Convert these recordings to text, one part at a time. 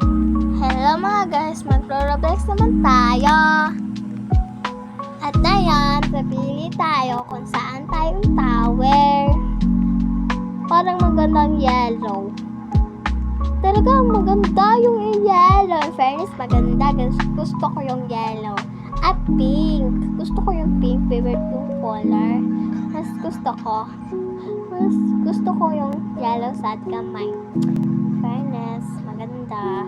Hello mga guys, magro-Roblox naman tayo. At ngayon, papili tayo kung saan tayong tower. Parang magandang yellow. Talagang maganda yung yellow. In fairness, maganda. Gusto ko yung yellow. At pink. Gusto ko yung pink. Favorite yung color. Mas gusto ko yung yellow sa kamay. Fairness, maganda.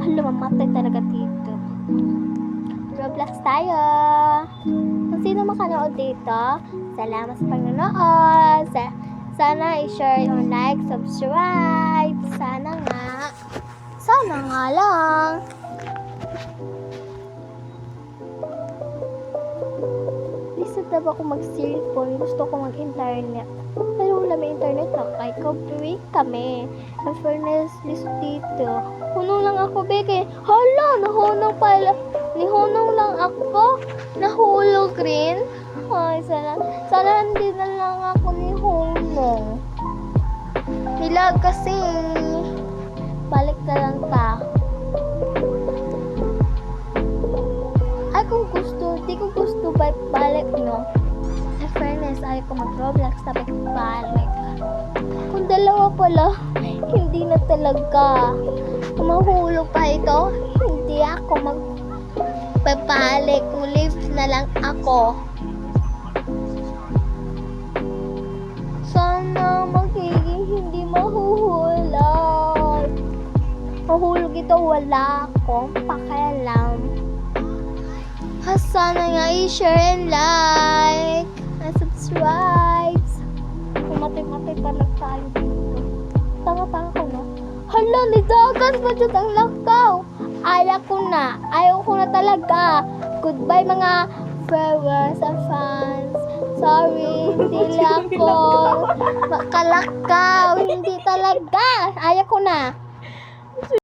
Hala, mamatay talaga dito. Roblox tayo. Kung sino makanood dito, salamat sa panonood. Sana i-share yung like, subscribe. Sana nga lang. Lisod na ba ako mag-cellphone? Gusto ko mag-internet. Pero wala may internet na. Kaya break kami. In fairness, lisod dito. Hunong lang ako, Beke. Hala, nahunong pala. Nihunong lang ako. Nahulog rin. Ay, sana hindi na lang ako nihunong. Nilag kasi. Balik na lang ta. Ay, kung gusto, di ko gusto balik, no? In fairness, ayaw ko mag-Roblox na balik. Kung dalawa pala, hindi na talaga. Kung mahulog pa ito, hindi ako magpapalik. Live na lang ako. Sana magiging hindi mahuhulog. Mahulog ito, wala akong pakialam. Sana nga i-share and like and subscribe. Matay talaga tayo dito. Tanga-tanga ko na. Hala, nidagan pa dyan ang lakaw. Ayaw ko na talaga. Goodbye mga viewers and fans. Sorry, hindi lang ako makalakaw. Hindi talaga. Ayaw ko na.